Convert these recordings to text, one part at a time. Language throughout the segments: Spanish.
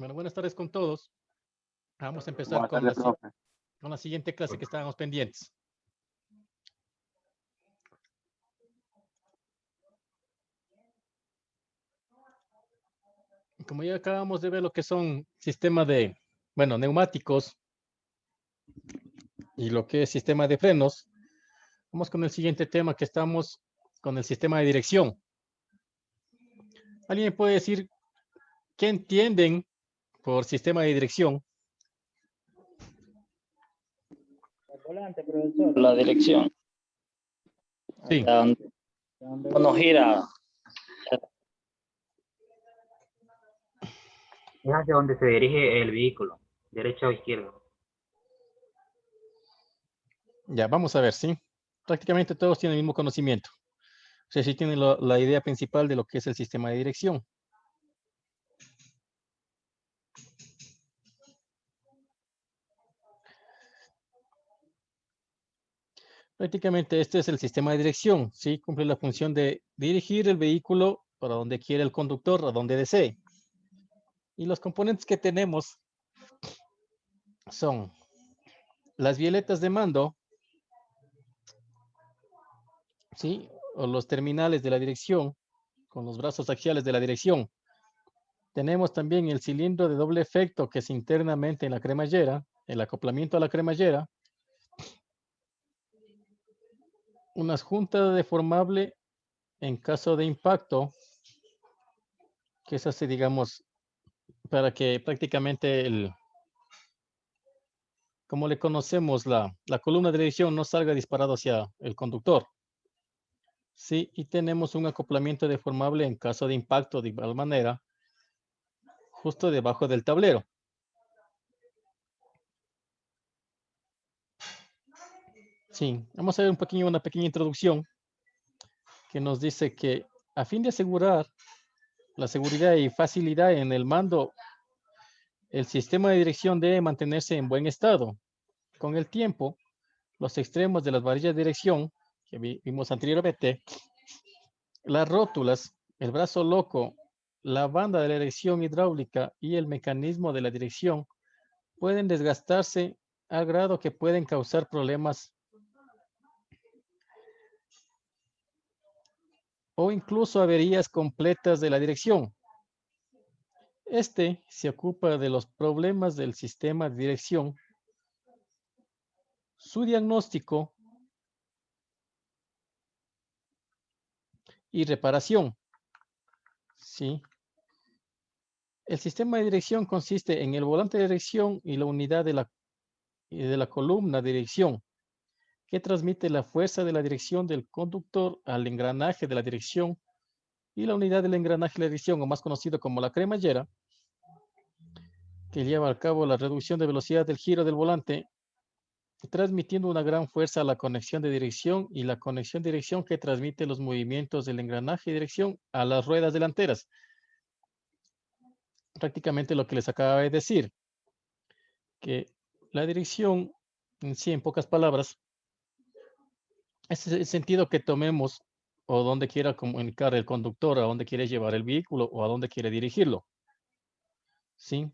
Bueno, buenas tardes con todos. Vamos a empezar Buenas tardes, profe. con la siguiente clase que estábamos pendientes. Como ya acabamos de ver lo que son sistemas de, bueno, neumáticos y lo que es sistema de frenos, vamos con el siguiente tema que estamos con el sistema de dirección. ¿Alguien puede decir qué entienden por sistema de dirección? El volante, profesor. La dirección. Sí. Donde uno gira. Es hacia donde se dirige el vehículo, derecha o izquierda. Ya, vamos a ver, ¿sí? Prácticamente todos tienen el mismo conocimiento. O sea, sí tienen la idea principal de lo que es el sistema de dirección. Prácticamente este es el sistema de dirección, ¿sí? Cumple la función de dirigir el vehículo para donde quiere el conductor, a donde desee. Y los componentes que tenemos son las violetas de mando, ¿sí? O los terminales de la dirección, con los brazos axiales de la dirección. Tenemos también el cilindro de doble efecto que es internamente en la cremallera, el acoplamiento a la cremallera. Unas juntas deformable en caso de impacto, que es así, digamos, para que prácticamente como le conocemos, la columna de dirección no salga disparado hacia el conductor. Sí, y tenemos un acoplamiento deformable en caso de impacto de igual manera, justo debajo del tablero. Sí, vamos a ver una pequeña introducción que nos dice que a fin de asegurar la seguridad y facilidad en el mando, el sistema de dirección debe mantenerse en buen estado. Con el tiempo, los extremos de las varillas de dirección que vimos anteriormente, las rótulas, el brazo loco, la banda de la dirección hidráulica y el mecanismo de la dirección pueden desgastarse al grado que pueden causar problemas o incluso averías completas de la dirección. Este se ocupa de los problemas del sistema de dirección, su diagnóstico y reparación. ¿Sí? El sistema de dirección consiste en el volante de dirección y la unidad de la columna de dirección, que transmite la fuerza de la dirección del conductor al engranaje de la dirección, y la unidad del engranaje de la dirección, o más conocido como la cremallera, que lleva a cabo la reducción de velocidad del giro del volante, transmitiendo una gran fuerza a la conexión de dirección y la conexión de dirección que transmite los movimientos del engranaje de dirección a las ruedas delanteras. Prácticamente lo que les acaba de decir, que la dirección en sí, en pocas palabras, es el sentido que tomemos o donde quiera comunicar el conductor, a dónde quiere llevar el vehículo o a dónde quiere dirigirlo. ¿Sí?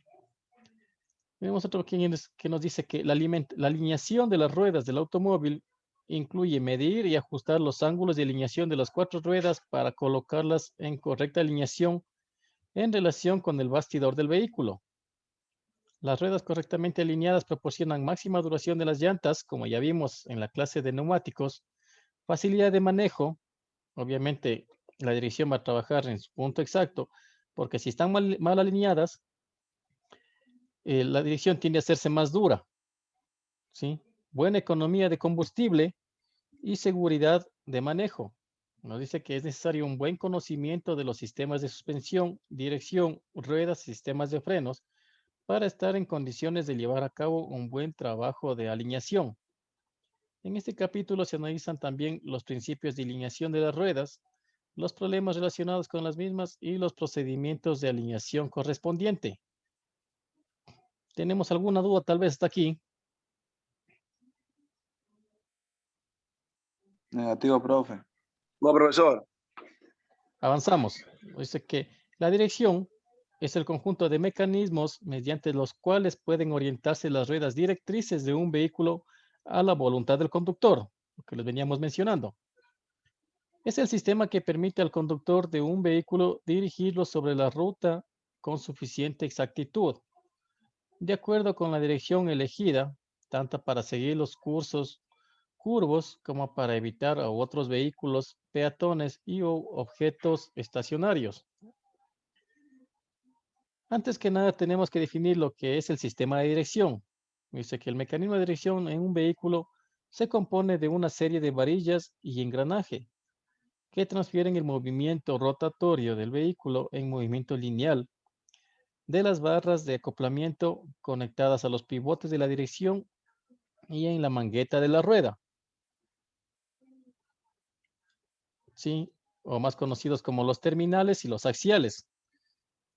Tenemos otro que nos dice que la alineación de las ruedas del automóvil incluye medir y ajustar los ángulos de alineación de las 4 ruedas para colocarlas en correcta alineación en relación con el bastidor del vehículo. Las ruedas correctamente alineadas proporcionan máxima duración de las llantas, como ya vimos en la clase de neumáticos, facilidad de manejo. Obviamente, la dirección va a trabajar en su punto exacto, porque si están mal alineadas, la dirección tiende a hacerse más dura. ¿Sí? Buena economía de combustible y seguridad de manejo. Nos dice que es necesario un buen conocimiento de los sistemas de suspensión, dirección, ruedas y sistemas de frenos para estar en condiciones de llevar a cabo un buen trabajo de alineación. En este capítulo se analizan también los principios de alineación de las ruedas, los problemas relacionados con las mismas y los procedimientos de alineación correspondiente. ¿Tenemos alguna duda tal vez hasta aquí? Negativo, profe. No, profesor. Avanzamos. Dice que la dirección es el conjunto de mecanismos mediante los cuales pueden orientarse las ruedas directrices de un vehículo a la voluntad del conductor, lo que les veníamos mencionando. Es el sistema que permite al conductor de un vehículo dirigirlo sobre la ruta con suficiente exactitud, de acuerdo con la dirección elegida, tanto para seguir los cursos curvos como para evitar a otros vehículos, peatones y objetos estacionarios. Antes que nada tenemos que definir lo que es el sistema de dirección. Dice que el mecanismo de dirección en un vehículo se compone de una serie de varillas y engranaje que transfieren el movimiento rotatorio del vehículo en movimiento lineal de las barras de acoplamiento conectadas a los pivotes de la dirección y en la mangueta de la rueda, ¿sí? O más conocidos como los terminales y los axiales.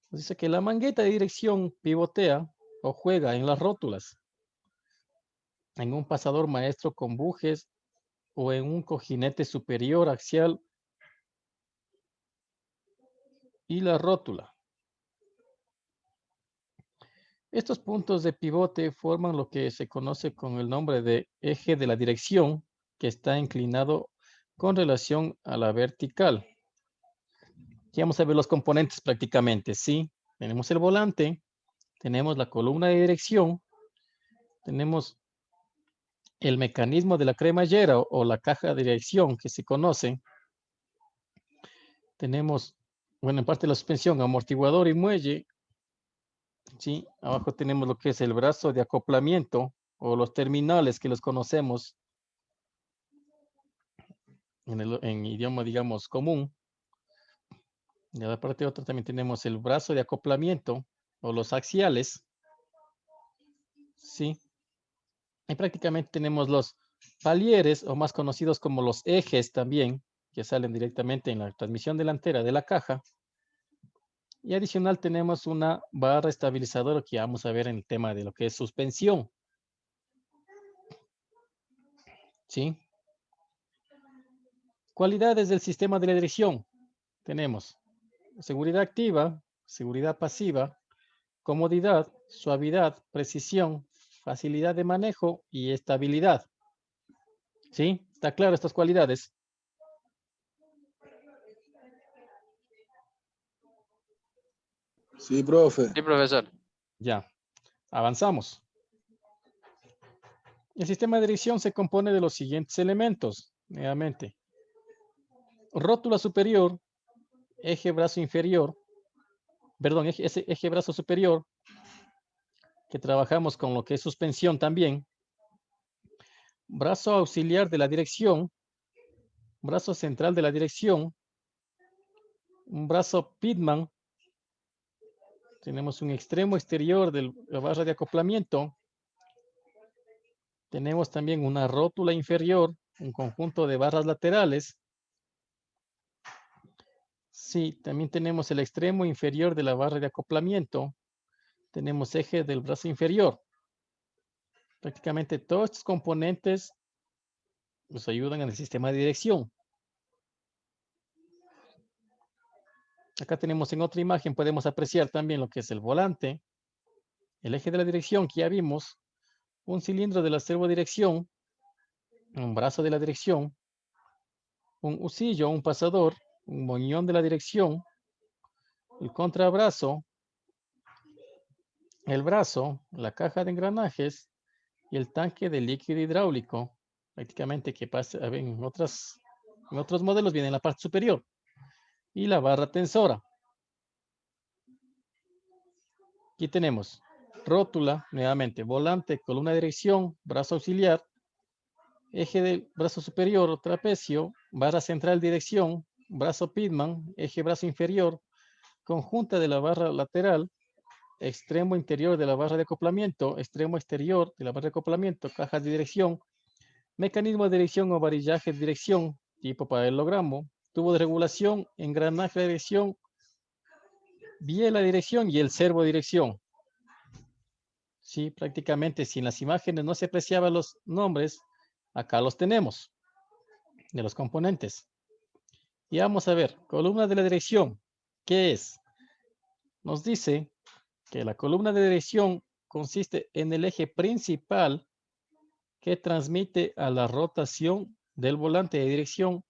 Dice que la mangueta de dirección pivotea o juega en las rótulas, en un pasador maestro con bujes o en un cojinete superior axial y la rótula. Estos puntos de pivote forman lo que se conoce con el nombre de eje de la dirección, que está inclinado con relación a la vertical. Aquí vamos a ver los componentes prácticamente, ¿sí? Tenemos el volante, tenemos la columna de dirección, tenemos el mecanismo de la cremallera o la caja de dirección que se conoce. Tenemos, bueno, en parte la suspensión, amortiguador y muelle. Sí, abajo tenemos lo que es el brazo de acoplamiento o los terminales que los conocemos en idioma, digamos, común. Y a la parte otra también tenemos el brazo de acoplamiento o los axiales. Sí, y prácticamente tenemos los palieres o más conocidos como los ejes también, que salen directamente en la transmisión delantera de la caja. Y adicional tenemos una barra estabilizadora que vamos a ver en el tema de lo que es suspensión. ¿Sí? Cualidades del sistema de la dirección. Tenemos seguridad activa, seguridad pasiva, comodidad, suavidad, precisión, facilidad de manejo y estabilidad. ¿Sí? ¿Está claro estas cualidades? Sí, profe. Sí, profesor. Ya. Avanzamos. El sistema de dirección se compone de los siguientes elementos. Nuevamente. Rótula superior, eje brazo inferior, perdón, eje brazo superior, que trabajamos con lo que es suspensión también. Brazo auxiliar de la dirección, brazo central de la dirección, un brazo Pitman. Tenemos un extremo exterior de la barra de acoplamiento. Tenemos también una rótula inferior, un conjunto de barras laterales. Sí, también tenemos el extremo inferior de la barra de acoplamiento. Tenemos eje del brazo inferior. Prácticamente todos estos componentes nos ayudan en el sistema de dirección. Acá tenemos en otra imagen, podemos apreciar también lo que es el volante, el eje de la dirección que ya vimos, un cilindro de la servodirección, un brazo de la dirección, un husillo, un pasador, un moñón de la dirección, el contrabrazo, el brazo, la caja de engranajes y el tanque de líquido hidráulico, prácticamente que pasa en otros modelos viene en la parte superior, y la barra tensora. Aquí tenemos rótula, nuevamente, volante, columna de dirección, brazo auxiliar, eje del brazo superior o trapecio, barra central de dirección, brazo Pitman, eje brazo inferior, conjunta de la barra lateral, extremo interior de la barra de acoplamiento, extremo exterior de la barra de acoplamiento, cajas de dirección, mecanismo de dirección o varillaje de dirección, tipo paralelogramo, tubo de regulación, engranaje de dirección, biela de dirección y el servo de dirección. Sí, prácticamente si en las imágenes no se apreciaban los nombres, acá los tenemos, de los componentes. Y vamos a ver, columna de la dirección, ¿qué es? nos dice que la columna de dirección consiste en el eje principal que transmite a la rotación del volante de dirección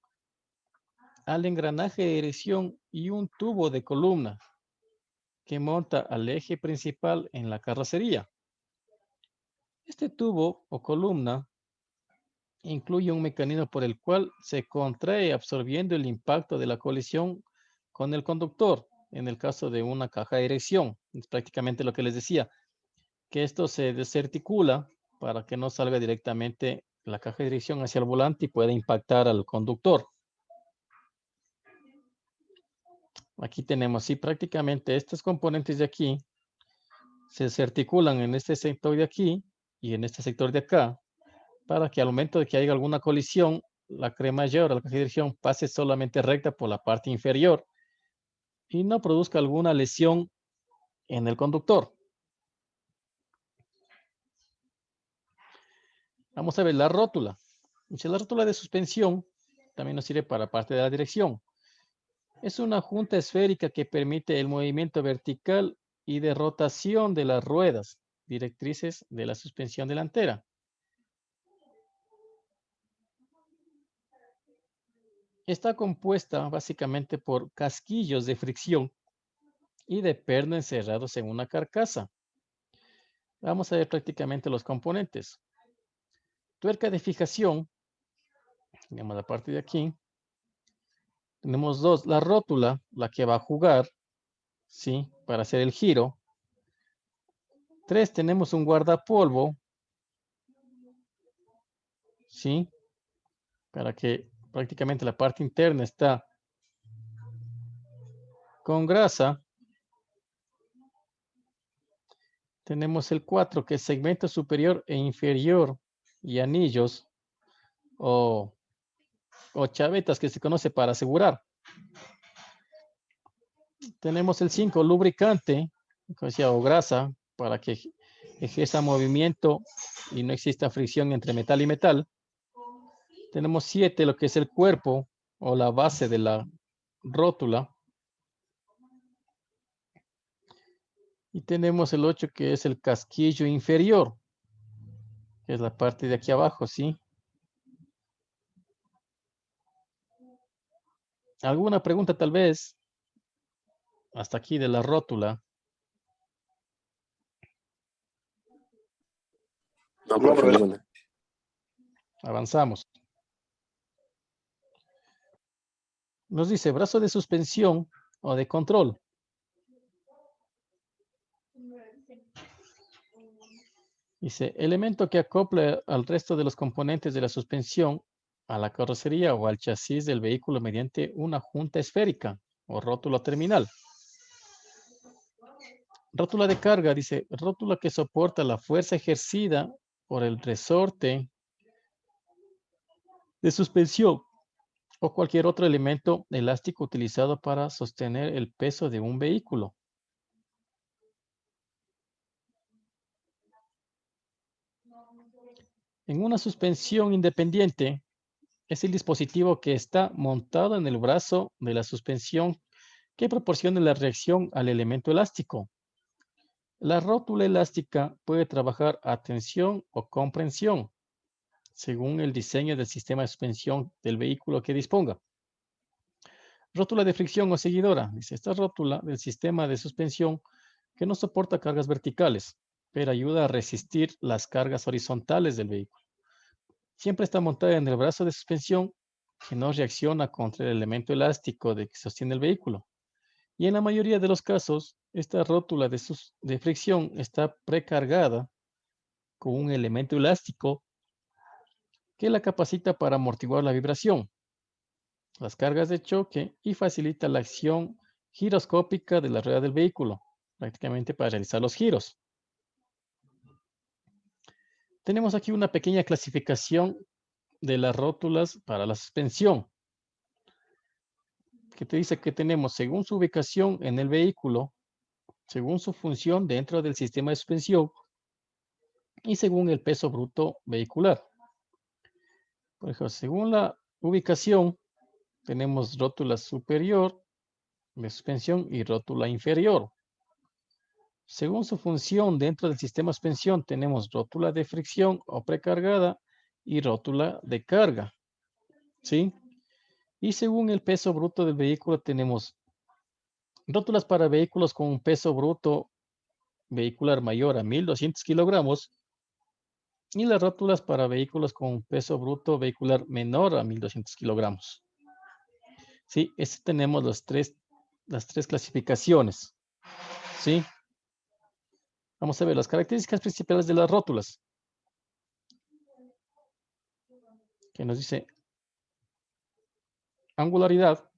al engranaje de dirección y un tubo de columna que monta al eje principal en la carrocería. Este tubo o columna incluye un mecanismo por el cual se contrae absorbiendo el impacto de la colisión con el conductor, en el caso de una caja de dirección. Es prácticamente lo que les decía, que esto se desarticula para que no salga directamente la caja de dirección hacia el volante y pueda impactar al conductor. Aquí tenemos, sí, prácticamente estos componentes de aquí se articulan en este sector de aquí y en este sector de acá, para que al momento de que haya alguna colisión, la cremallera o la caja de dirección pase solamente recta por la parte inferior y no produzca alguna lesión en el conductor. Vamos a ver la rótula. La rótula de suspensión también nos sirve para parte de la dirección. Es una junta esférica que permite el movimiento vertical y de rotación de las ruedas directrices de la suspensión delantera. Está compuesta básicamente por casquillos de fricción y de perno encerrados en una carcasa. Vamos a ver prácticamente los componentes. Tuerca de fijación, tenemos la parte de aquí. Tenemos dos, la rótula, la que va a jugar, ¿sí? Para hacer el giro. 3, tenemos un guardapolvo, ¿sí? Para que prácticamente la parte interna está con grasa. Tenemos el 4, que es segmento superior e inferior y anillos o chavetas que se conoce para asegurar. Tenemos el 5, lubricante, o grasa, para que ejerza movimiento y no exista fricción entre metal y metal. Tenemos 7, lo que es el cuerpo o la base de la rótula. Y tenemos el 8, que es el casquillo inferior, que es la parte de aquí abajo, ¿sí? ¿Alguna pregunta tal vez? Hasta aquí de la rótula. No, profe, ninguna. Avanzamos. Nos dice brazo de suspensión o de control. Dice, elemento que acopla al resto de los componentes de la suspensión a la carrocería o al chasis del vehículo mediante una junta esférica o rótula terminal. Rótula de carga, dice, rótula que soporta la fuerza ejercida por el resorte de suspensión o cualquier otro elemento elástico utilizado para sostener el peso de un vehículo. En una suspensión independiente, es el dispositivo que está montado en el brazo de la suspensión que proporciona la reacción al elemento elástico. La rótula elástica puede trabajar a tensión o comprensión, según el diseño del sistema de suspensión del vehículo que disponga. Rótula de fricción o seguidora. Dice, esta rótula del sistema de suspensión que no soporta cargas verticales, pero ayuda a resistir las cargas horizontales del vehículo. Siempre está montada en el brazo de suspensión que no reacciona contra el elemento elástico que sostiene el vehículo. Y en la mayoría de los casos, esta rótula de fricción está precargada con un elemento elástico que la capacita para amortiguar la vibración, las cargas de choque y facilita la acción giroscópica de la rueda del vehículo, prácticamente para realizar los giros. Tenemos aquí una pequeña clasificación de las rótulas para la suspensión, que te dice que tenemos según su ubicación en el vehículo, según su función dentro del sistema de suspensión y según el peso bruto vehicular. Por ejemplo, según la ubicación, tenemos rótula superior de suspensión y rótula inferior. Según su función dentro del sistema de suspensión, tenemos rótula de fricción o precargada y rótula de carga, ¿sí? Y según el peso bruto del vehículo, tenemos rótulas para vehículos con un peso bruto vehicular mayor a 1.200 kilogramos y las rótulas para vehículos con un peso bruto vehicular menor a 1.200 kilogramos. Sí, tenemos las tres clasificaciones. ¿Sí? Vamos a ver las características principales de las rótulas. Que nos dice angularidad,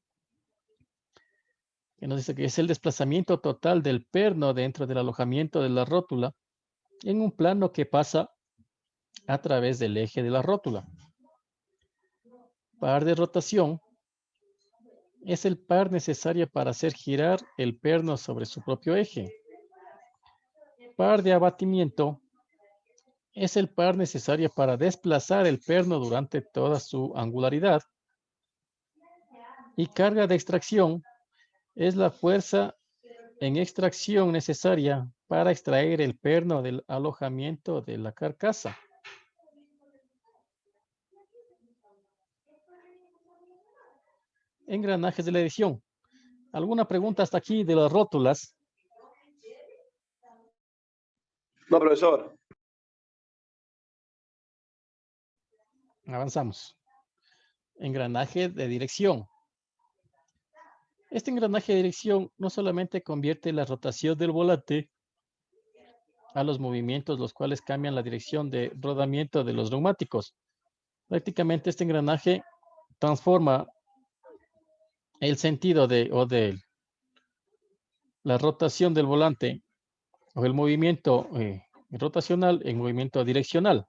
que nos dice que es el desplazamiento total del perno dentro del alojamiento de la rótula en un plano que pasa a través del eje de la rótula. Par de rotación es el par necesario para hacer girar el perno sobre su propio eje. Par de abatimiento es el par necesario para desplazar el perno durante toda su angularidad. Y carga de extracción es la fuerza en extracción necesaria para extraer el perno del alojamiento de la carcasa. Engranajes de la edición. ¿Alguna pregunta hasta aquí de las rótulas? No, profesor. Avanzamos. Engranaje de dirección. Este engranaje de dirección no solamente convierte la rotación del volante a los movimientos, los cuales cambian la dirección de rodamiento de los neumáticos. Prácticamente este engranaje transforma el sentido de la rotación del volante o el movimiento rotacional en movimiento direccional.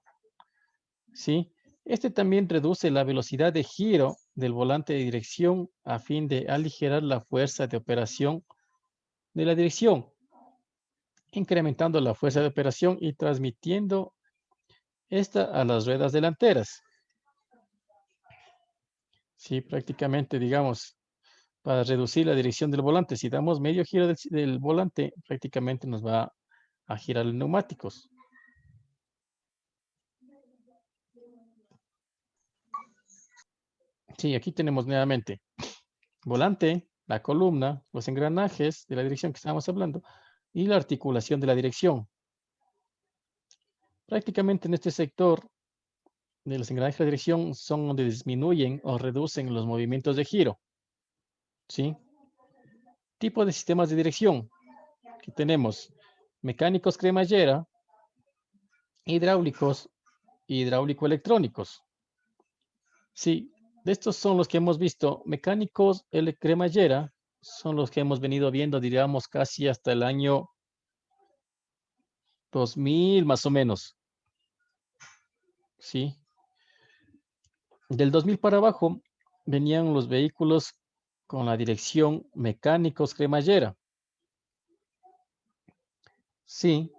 ¿Sí? Este también reduce la velocidad de giro del volante de dirección a fin de aligerar la fuerza de operación de la dirección, incrementando la fuerza de operación y transmitiendo esta a las ruedas delanteras. Sí, prácticamente, digamos, para reducir la dirección del volante, si damos medio giro del volante, prácticamente nos va a girar los neumáticos. Sí, aquí tenemos nuevamente volante, la columna, los engranajes de la dirección que estábamos hablando y la articulación de la dirección. Prácticamente en este sector de los engranajes de la dirección son donde disminuyen o reducen los movimientos de giro. ¿Sí? Tipo de sistemas de dirección que tenemos: mecánicos cremallera, hidráulicos, hidráulico-electrónicos. Sí, de estos son los que hemos visto. Mecánicos cremallera son los que hemos venido viendo, diríamos, casi hasta el año 2000 más o menos. Sí. Del 2000 para abajo venían los vehículos con la dirección mecánicos cremallera. Sí.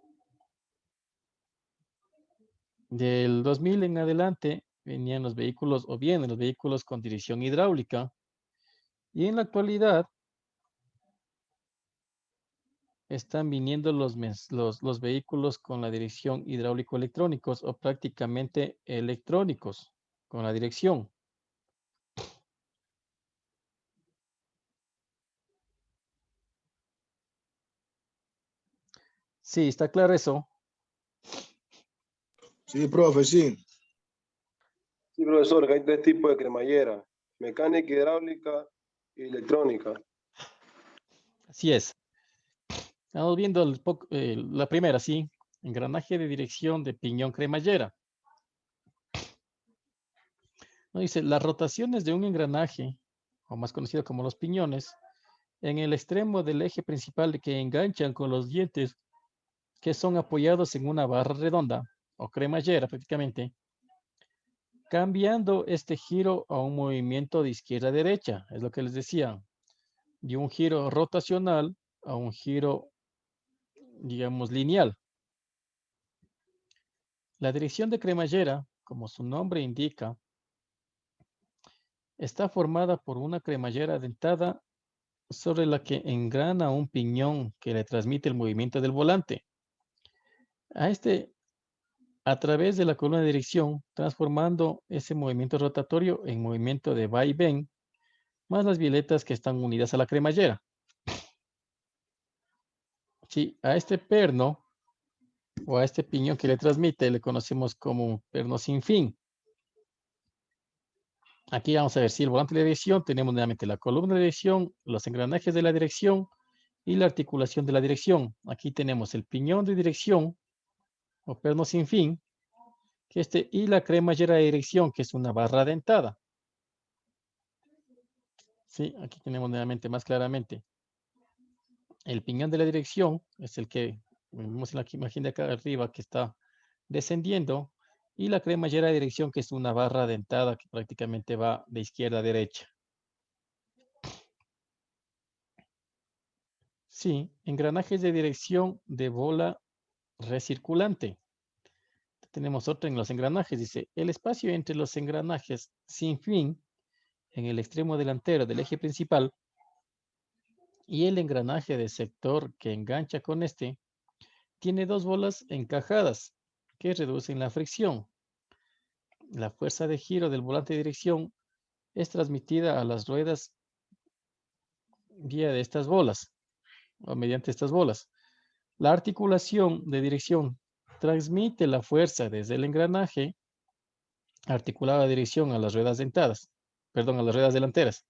Del 2000 en adelante venían los vehículos, o bien los vehículos con dirección hidráulica. Y en la actualidad están viniendo los vehículos con la dirección hidráulico-electrónicos o prácticamente electrónicos con la dirección. Sí, ¿está claro eso? Sí, profe, sí. Sí, profesor, que hay tres tipos de cremallera: mecánica, hidráulica y electrónica. Así es. Estamos viendo la primera, sí. Engranaje de dirección de piñón cremallera. No, dice, las rotaciones de un engranaje, o más conocido como los piñones, en el extremo del eje principal que enganchan con los dientes que son apoyados en una barra redonda o cremallera prácticamente, cambiando este giro a un movimiento de izquierda a derecha, es lo que les decía, de un giro rotacional a un giro, digamos, lineal. La dirección de cremallera, como su nombre indica, está formada por una cremallera dentada sobre la que engrana un piñón que le transmite el movimiento del volante. A través de la columna de dirección, transformando ese movimiento rotatorio en movimiento de va y ven, más las violetas que están unidas a la cremallera. Sí, a este perno o a este piñón que le transmite le conocemos como perno sin fin. Aquí vamos a ver si el volante de dirección tenemos nuevamente la columna de dirección, los engranajes de la dirección y la articulación de la dirección. Aquí tenemos el piñón de dirección o perno sin fin, y la cremallera de dirección, que es una barra dentada. Sí, aquí tenemos nuevamente más claramente. El piñón de la dirección es el que vemos en la imagen de acá arriba que está descendiendo, y la cremallera de dirección, que es una barra dentada que prácticamente va de izquierda a derecha. Sí, engranajes de dirección de bola recirculante. Tenemos otro en los engranajes, dice, el espacio entre los engranajes sin fin en el extremo delantero del eje principal y el engranaje de sector que engancha con este, tiene dos bolas encajadas que reducen la fricción. La fuerza de giro del volante de dirección es transmitida a las ruedas vía de estas bolas o mediante estas bolas. La articulación de dirección transmite la fuerza desde el engranaje articulado a dirección a las ruedas dentadas, perdón, a las ruedas delanteras.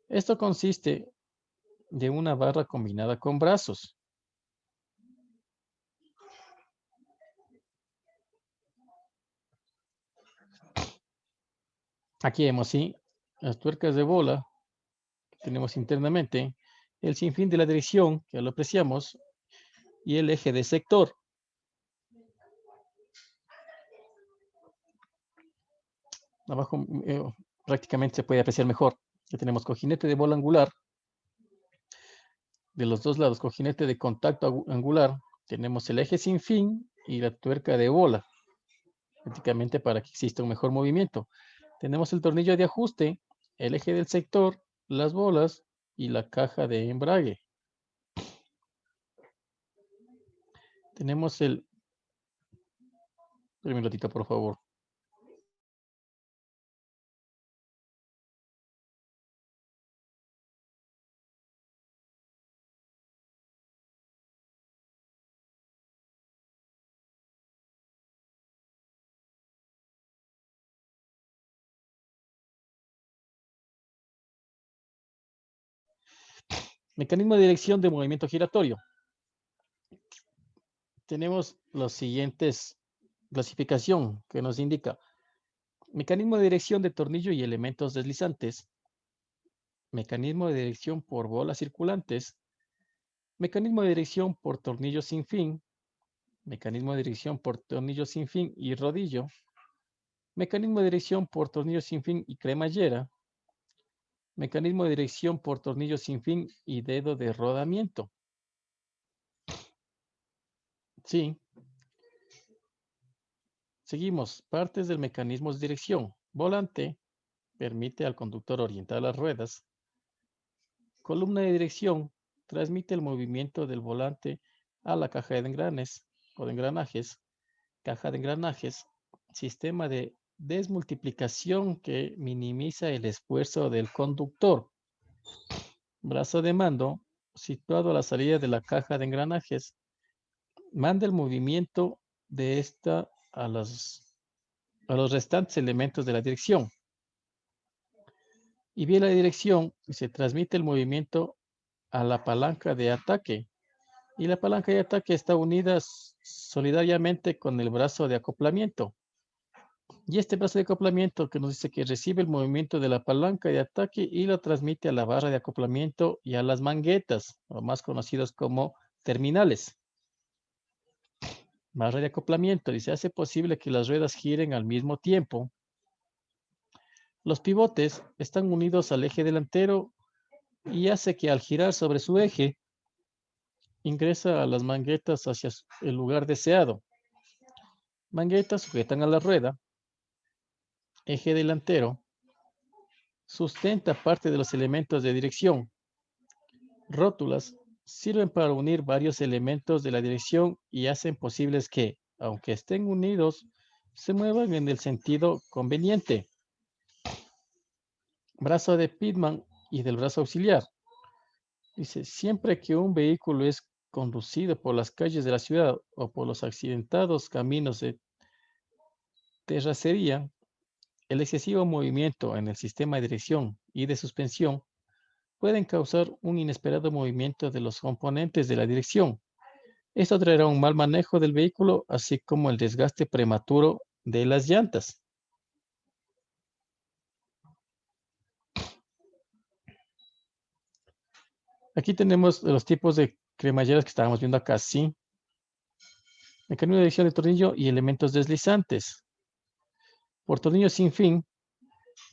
Esto consiste de una barra combinada con brazos. Aquí vemos, sí, las tuercas de bola que tenemos internamente, el sinfín de la dirección, que ya lo apreciamos, y el eje de sector. Abajo prácticamente se puede apreciar mejor. Ya tenemos cojinete de bola angular. De los dos lados, cojinete de contacto angular. Tenemos el eje sin fin y la tuerca de bola, prácticamente para que exista un mejor movimiento. Tenemos el tornillo de ajuste, el eje del sector, las bolas y la caja de embrague. Tenemos el... Un minutito, por favor. Mecanismo de dirección de movimiento giratorio. Tenemos los siguientes clasificación que nos indica mecanismo de dirección de tornillo y elementos deslizantes, mecanismo de dirección por bolas circulantes, mecanismo de dirección por tornillo sin fin, mecanismo de dirección por tornillo sin fin y rodillo, mecanismo de dirección por tornillo sin fin y cremallera, mecanismo de dirección por tornillo sin fin y dedo de rodamiento. Sí. Seguimos. Partes del mecanismo de dirección. Volante. Permite al conductor orientar las ruedas. Columna de dirección. Transmite el movimiento del volante a la caja de engranes o de engranajes. Caja de engranajes. Sistema de desmultiplicación que minimiza el esfuerzo del conductor. Brazo de mando. Situado a la salida de la caja de engranajes. Manda el movimiento de esta a los restantes elementos de la dirección. Y vía la dirección se transmite el movimiento a la palanca de ataque. Y la palanca de ataque está unida solidariamente con el brazo de acoplamiento. Y este brazo de acoplamiento que nos dice que recibe el movimiento de la palanca de ataque y lo transmite a la barra de acoplamiento y a las manguetas, o más conocidos como terminales. Barra de acoplamiento, dice, hace posible que las ruedas giren al mismo tiempo. Los pivotes están unidos al eje delantero y hace que al girar sobre su eje, ingresa a las manguetas hacia el lugar deseado. Manguetas sujetan a la rueda. Eje delantero sustenta parte de los elementos de dirección. Rótulas sirven para unir varios elementos de la dirección y hacen posibles que, aunque estén unidos, se muevan en el sentido conveniente. Brazo de Pitman y del brazo auxiliar. Dice, siempre que un vehículo es conducido por las calles de la ciudad o por los accidentados caminos de terracería, el excesivo movimiento en el sistema de dirección y de suspensión pueden causar un inesperado movimiento de los componentes de la dirección. Esto traerá un mal manejo del vehículo, así como el desgaste prematuro de las llantas. Aquí tenemos los tipos de cremalleras que estábamos viendo acá, sí. Mecanismo de dirección de tornillo y elementos deslizantes. Por tornillo sin fin,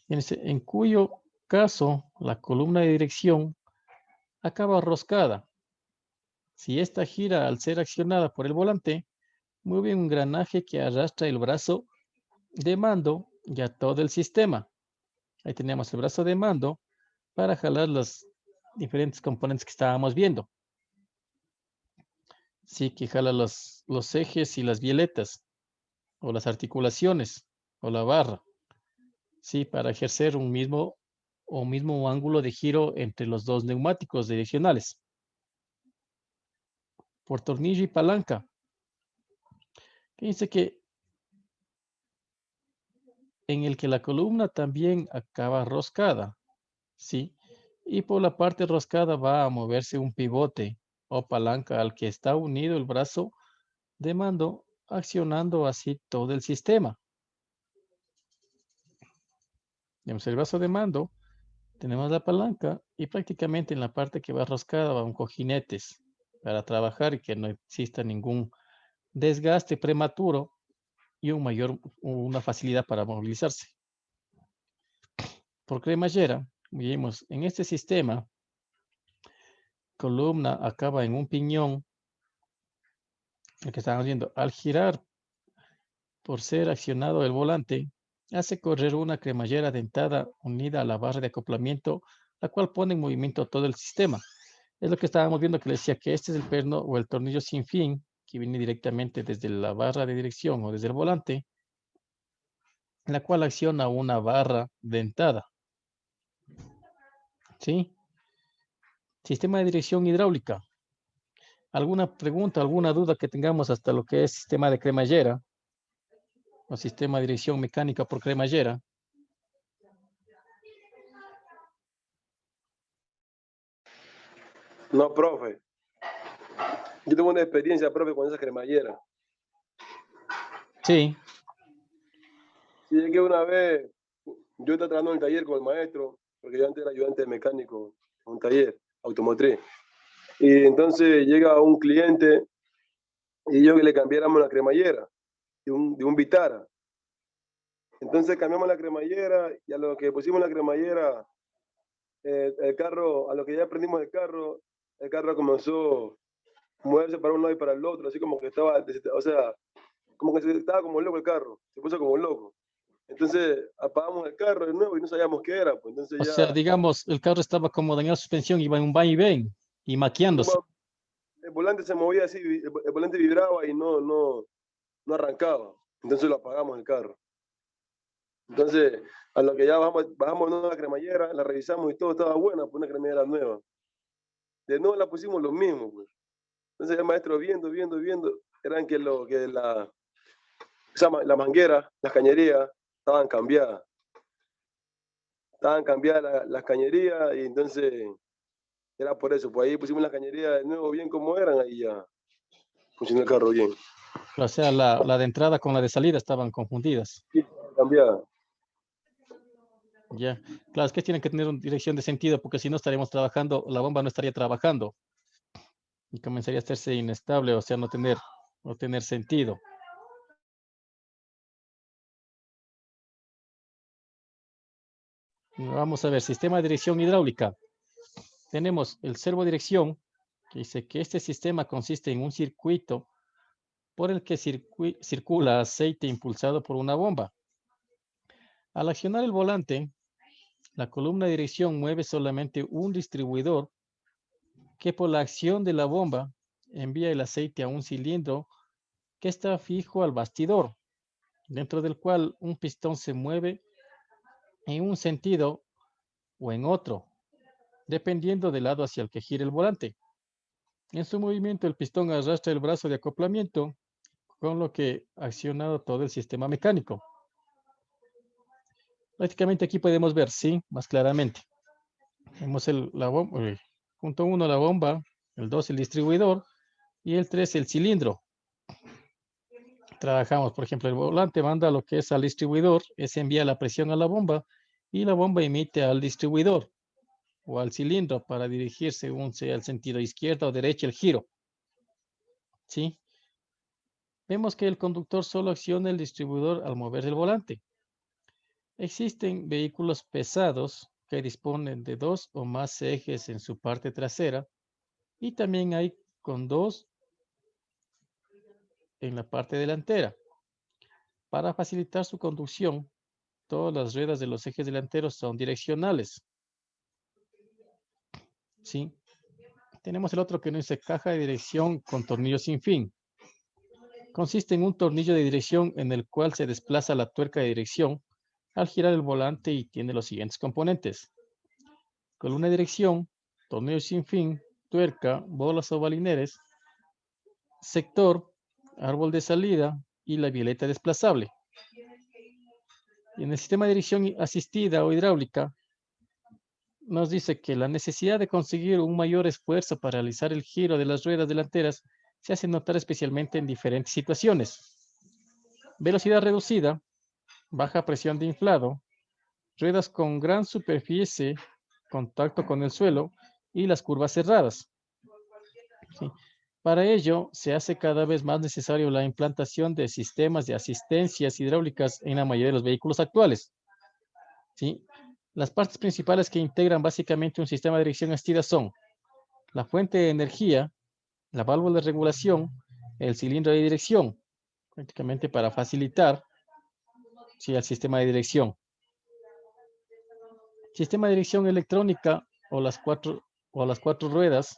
en cuyo caso la columna de dirección acaba roscada. Si esta gira al ser accionada por el volante, mueve un engranaje que arrastra el brazo de mando y a todo el sistema. Ahí tenemos el brazo de mando para jalar los diferentes componentes que estábamos viendo. Sí, que jala los ejes y las bieletas, o las articulaciones, o la barra. Sí, para ejercer un mismo ángulo de giro entre los dos neumáticos direccionales. Por tornillo y palanca. Fíjense que en el que la columna también acaba roscada, ¿sí? Y por la parte roscada va a moverse un pivote o palanca al que está unido el brazo de mando, accionando así todo el sistema. Tenemos el brazo de mando, tenemos la palanca y prácticamente en la parte que va roscada van cojinetes para trabajar y que no exista ningún desgaste prematuro y una facilidad para movilizarse. Por cremallera, vimos en este sistema, columna acaba en un piñón, el que estamos viendo, al girar por ser accionado el volante, hace correr una cremallera dentada unida a la barra de acoplamiento, la cual pone en movimiento todo el sistema. Es lo que estábamos viendo que le decía que este es el perno o el tornillo sin fin, que viene directamente desde la barra de dirección o desde el volante, la cual acciona una barra dentada. ¿Sí? Sistema de dirección hidráulica. ¿Alguna pregunta, alguna duda que tengamos hasta lo que es sistema de cremallera o sistema de dirección mecánica por cremallera? No, profe. Yo tengo una experiencia, profe, con esa cremallera. Sí. Sí, es que una vez yo estaba trabajando en el taller con el maestro, porque yo antes era ayudante de mecánico en un taller automotriz. Y entonces llega un cliente y yo que le cambiáramos la cremallera de un Vitara. Entonces cambiamos la cremallera y a lo que pusimos la cremallera, el carro, a lo que ya aprendimos el carro comenzó a moverse para un lado y para el otro, así como que estaba, o sea, como que estaba como loco el carro, se puso como loco. Entonces apagamos el carro de nuevo y no sabíamos qué era, pues entonces O ya... sea, digamos, el carro estaba como dañado de suspensión, iba en un va y ven y maquiándose. El volante se movía así, el volante vibraba y no arrancaba. Entonces lo apagamos el carro. Entonces, a lo que ya bajamos una cremallera, la revisamos y todo estaba buena, pues una cremallera nueva. De nuevo la pusimos lo mismo, pues. Entonces el maestro viendo, eran que la manguera, las cañerías, estaban cambiadas. Estaban cambiadas las cañerías y entonces era por eso. Pues ahí pusimos las cañerías de nuevo bien como eran, ahí ya funcionó el carro bien. O sea, la de entrada con la de salida estaban confundidas. Sí, cambiada. Ya, claro, es que tienen que tener una dirección de sentido porque si no estaríamos trabajando, la bomba no estaría trabajando y comenzaría a hacerse inestable, o sea, no tener sentido. Vamos a ver, sistema de dirección hidráulica. Tenemos el servodirección, que dice que este sistema consiste en un circuito por el que circula aceite impulsado por una bomba. Al accionar el volante, la columna de dirección mueve solamente un distribuidor que por la acción de la bomba envía el aceite a un cilindro que está fijo al bastidor, dentro del cual un pistón se mueve en un sentido o en otro, dependiendo del lado hacia el que gire el volante. En su movimiento, el pistón arrastra el brazo de acoplamiento, con lo que ha accionado todo el sistema mecánico. Prácticamente aquí podemos ver, sí, más claramente. Vemos la bomba, punto 1 la bomba, el 2 el distribuidor y el 3 el cilindro. Trabajamos, por ejemplo, el volante manda lo que es al distribuidor, ese envía la presión a la bomba y la bomba emite al distribuidor o al cilindro para dirigir según sea el sentido izquierda o derecha el giro. ¿Sí? Vemos que el conductor solo acciona el distribuidor al mover el volante. Existen vehículos pesados que disponen de 2 o más ejes en su parte trasera y también hay con 2 en la parte delantera. Para facilitar su conducción, todas las ruedas de los ejes delanteros son direccionales. ¿Sí? Tenemos el otro que nos dice caja de dirección con tornillo sin fin. Consiste en un tornillo de dirección en el cual se desplaza la tuerca de dirección al girar el volante y tiene los siguientes componentes: columna de dirección, tornillo sin fin, tuerca, bolas o balineres, sector, árbol de salida y la violeta desplazable. Y en el sistema de dirección asistida o hidráulica, nos dice que la necesidad de conseguir un mayor esfuerzo para realizar el giro de las ruedas delanteras se hace notar especialmente en diferentes situaciones. Velocidad reducida, baja presión de inflado, ruedas con gran superficie, contacto con el suelo y las curvas cerradas. ¿Sí? Para ello, se hace cada vez más necesario la implantación de sistemas de asistencias hidráulicas en la mayoría de los vehículos actuales. ¿Sí? Las partes principales que integran básicamente un sistema de dirección asistida son la fuente de energía, la válvula de regulación, el cilindro de dirección, prácticamente para facilitar, ¿sí?, el sistema de dirección. Sistema de dirección electrónica o las cuatro ruedas.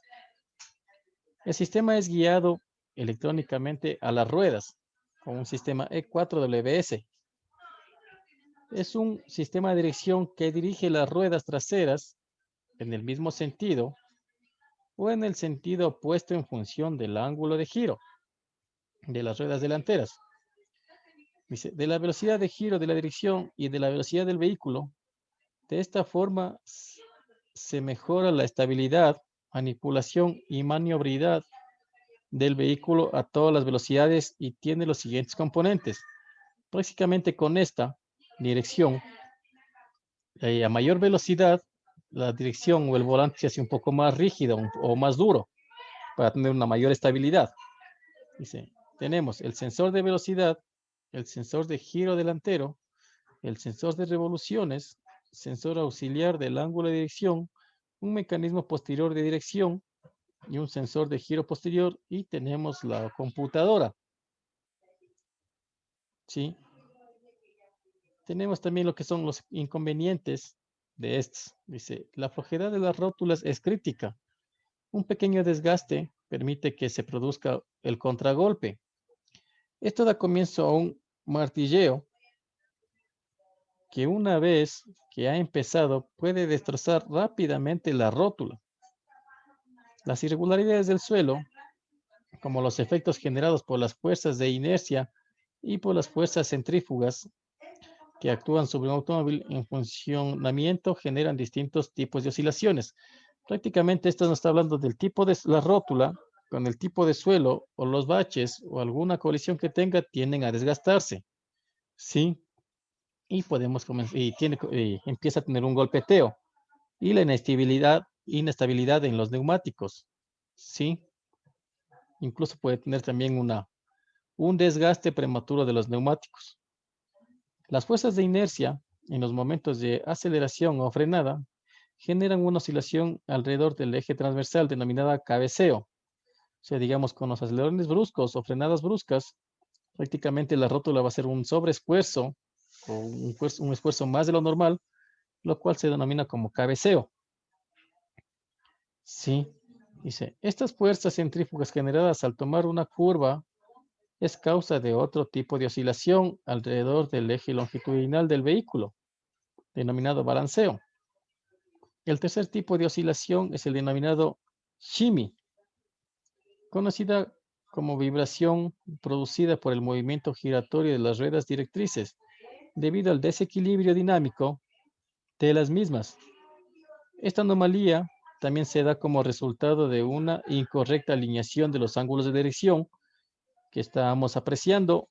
El sistema es guiado electrónicamente a las ruedas con un sistema E4WS. Es un sistema de dirección que dirige las ruedas traseras en el mismo sentido o en el sentido opuesto en función del ángulo de giro de las ruedas delanteras. Dice, de la velocidad de giro de la dirección y de la velocidad del vehículo. De esta forma se mejora la estabilidad, manipulación y maniobrabilidad del vehículo a todas las velocidades y tiene los siguientes componentes. Prácticamente con esta dirección, a mayor velocidad, la dirección o el volante se hace un poco más rígido o más duro para tener una mayor estabilidad. Dice, tenemos el sensor de velocidad, el sensor de giro delantero, el sensor de revoluciones, sensor auxiliar del ángulo de dirección, un mecanismo posterior de dirección y un sensor de giro posterior, y tenemos la computadora. ¿Sí? Tenemos también lo que son los inconvenientes de estos. Dice, la flojedad de las rótulas es crítica. Un pequeño desgaste permite que se produzca el contragolpe. Esto da comienzo a un martilleo que una vez que ha empezado puede destrozar rápidamente la rótula. Las irregularidades del suelo, como los efectos generados por las fuerzas de inercia y por las fuerzas centrífugas que actúan sobre un automóvil en funcionamiento, generan distintos tipos de oscilaciones. Prácticamente esto nos está hablando del tipo de la rótula, con el tipo de suelo o los baches o alguna colisión que tenga, tienden a desgastarse. ¿Sí? Y podemos comenzar, y empieza a tener un golpeteo y la inestabilidad en los neumáticos. ¿Sí? Incluso puede tener también un desgaste prematuro de los neumáticos. Las fuerzas de inercia en los momentos de aceleración o frenada generan una oscilación alrededor del eje transversal denominada cabeceo. O sea, digamos, con los acelerones bruscos o frenadas bruscas, prácticamente la rótula va a ser un sobreesfuerzo o un esfuerzo más de lo normal, lo cual se denomina como cabeceo. Sí. Dice, estas fuerzas centrífugas generadas al tomar una curva es causa de otro tipo de oscilación alrededor del eje longitudinal del vehículo, denominado balanceo. El tercer tipo de oscilación es el denominado shimmy, conocida como vibración producida por el movimiento giratorio de las ruedas directrices, debido al desequilibrio dinámico de las mismas. Esta anomalía también se da como resultado de una incorrecta alineación de los ángulos de dirección que estábamos apreciando